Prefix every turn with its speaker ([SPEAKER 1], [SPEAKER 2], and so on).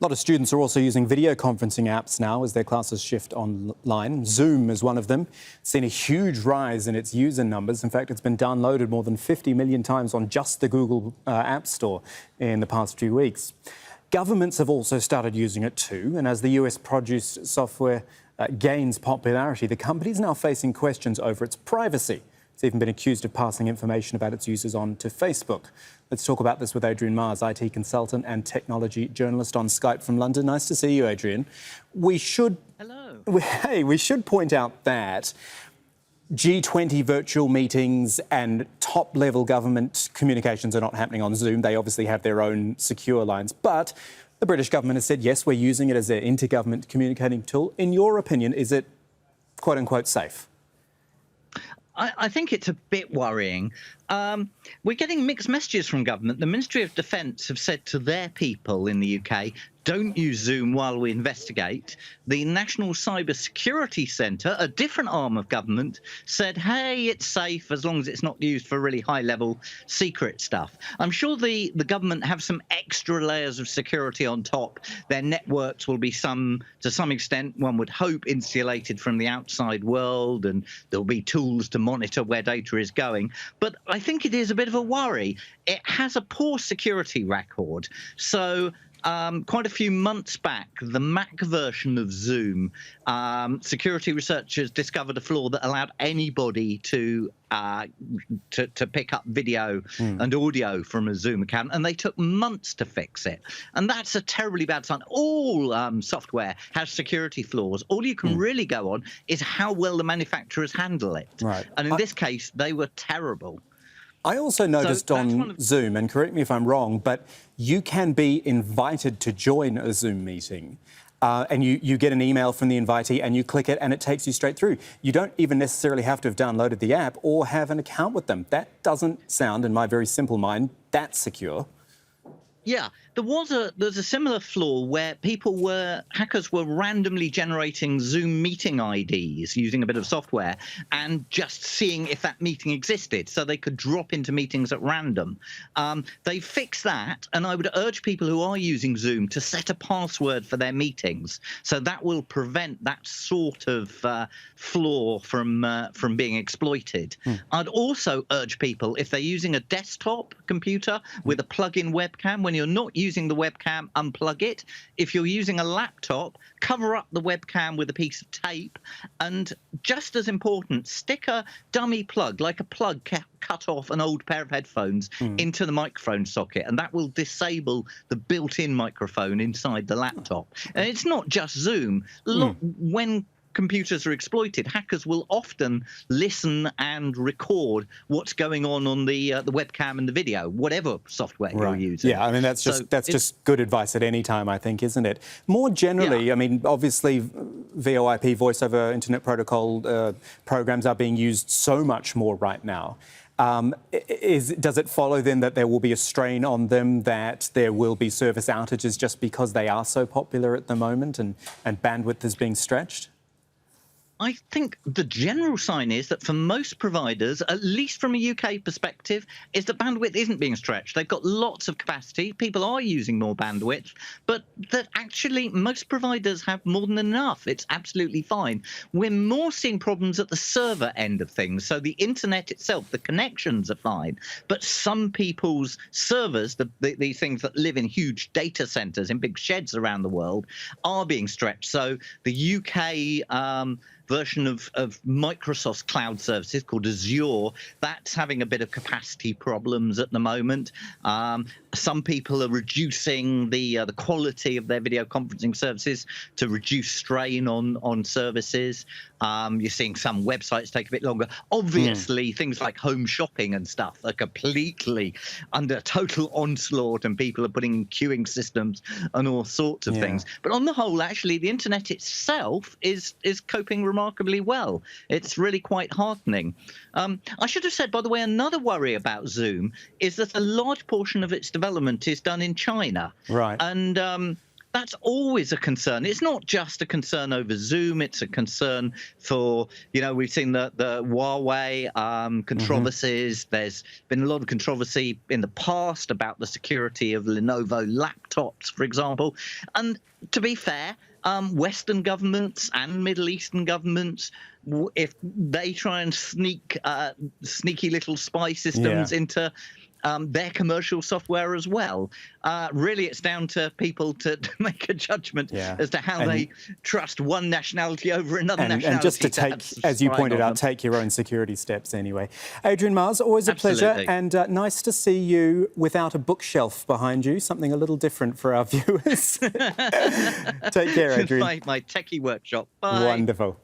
[SPEAKER 1] A lot of students are also using video conferencing apps now as their classes shift online. Zoom is one of them. It's seen a huge rise in its user numbers. In fact, it's been downloaded more than 50 million times on just the Google App Store in the past few weeks. Governments have also started using it too, and as the US-produced software gains popularity, the company is now facing questions over its privacy. It's even been accused of passing information about its users on to Facebook. Let's talk about this with Adrian Mars, IT consultant and technology journalist on Skype from London. Nice to see you, Adrian.
[SPEAKER 2] Hello.
[SPEAKER 1] We should point out that G20 virtual meetings and top-level government communications are not happening on Zoom. They obviously have their own secure lines. But the British government has said, yes, we're using it as an intergovernment communicating tool. In your opinion, is it quote-unquote safe?
[SPEAKER 2] I think it's a bit worrying. We're getting mixed messages from government. The Ministry of Defence have said to their people in the UK, don't use Zoom while we investigate. The National Cyber Security Centre, a different arm of government, said, hey, it's safe as long as it's not used for really high-level secret stuff. I'm sure the government have some extra layers of security on top. Their networks will be to some extent, one would hope, insulated from the outside world, and there'll be tools to monitor where data is going. But I think it is a bit of a worry. It has a poor security record. So quite a few months back, the Mac version of Zoom, security researchers discovered a flaw that allowed anybody to pick up video and audio from a Zoom account, and they took months to fix it. And that's a terribly bad sign. All software has security flaws. All you can really go on is how well the manufacturers handle it.
[SPEAKER 1] Right.
[SPEAKER 2] And in this case, they were terrible.
[SPEAKER 1] I also noticed on Zoom, and correct me if I'm wrong, but you can be invited to join a Zoom meeting and you get an email from the invitee and you click it and it takes you straight through. You don't even necessarily have to have downloaded the app or have an account with them. That doesn't sound, in my very simple mind, that secure.
[SPEAKER 2] Yeah, there's a similar flaw where hackers were randomly generating Zoom meeting IDs using a bit of software and just seeing if that meeting existed, so they could drop into meetings at random. They fixed that, and I would urge people who are using Zoom to set a password for their meetings, so that will prevent that sort of flaw from being exploited. I'd also urge people, if they're using a desktop computer with a plug-in webcam, when you're not using the webcam, unplug it. If you're using a laptop, cover up the webcam with a piece of tape, and just as important, stick a dummy plug, like a plug cut off an old pair of headphones, into the microphone socket, and that will disable the built-in microphone inside the laptop. And it's not just Zoom. When computers are exploited, hackers will often listen and record what's going on the webcam and the video, whatever software you're using.
[SPEAKER 1] Yeah, I mean, that's just good advice at any time, I think, isn't it? More generally, I mean, obviously, VoIP, Voice over Internet Protocol programs are being used so much more right now. Does it follow then that there will be a strain on them, that there will be service outages just because they are so popular at the moment and bandwidth is being stretched?
[SPEAKER 2] I think the general sign is that for most providers, at least from a UK perspective, is that bandwidth isn't being stretched. They've got lots of capacity. People are using more bandwidth, but that actually most providers have more than enough. It's absolutely fine. We're more seeing problems at the server end of things. So the internet itself, the connections are fine, but some people's servers, these things that live in huge data centers in big sheds around the world, are being stretched. So the UK version of Microsoft's cloud services called Azure, that's having a bit of capacity problems at the moment. Some people are reducing the quality of their video conferencing services to reduce strain on services. You're seeing some websites take a bit longer. Obviously, things like home shopping and stuff are completely under total onslaught, and people are putting in queuing systems and all sorts of things. But on the whole, actually, the internet itself is coping remarkably well. It's really quite heartening. I should have said, by the way, another worry about Zoom is that a large portion of its development is done in China.
[SPEAKER 1] Right.
[SPEAKER 2] And that's always a concern. It's not just a concern over Zoom. It's a concern for, we've seen the Huawei controversies. There's been a lot of controversy in the past about the security of Lenovo laptops, for example. And to be fair, Western governments and Middle Eastern governments, if they try and sneak sneaky little spy systems into their commercial software as well. Really, it's down to people to make a judgment as to how they trust one nationality over another nationality.
[SPEAKER 1] And just to take, as you pointed out, take your own security steps anyway. Adrian Mars, always a pleasure, and nice to see you without a bookshelf behind you, something a little different for our viewers. Take care, Adrian.
[SPEAKER 2] My techie workshop. Bye.
[SPEAKER 1] Wonderful.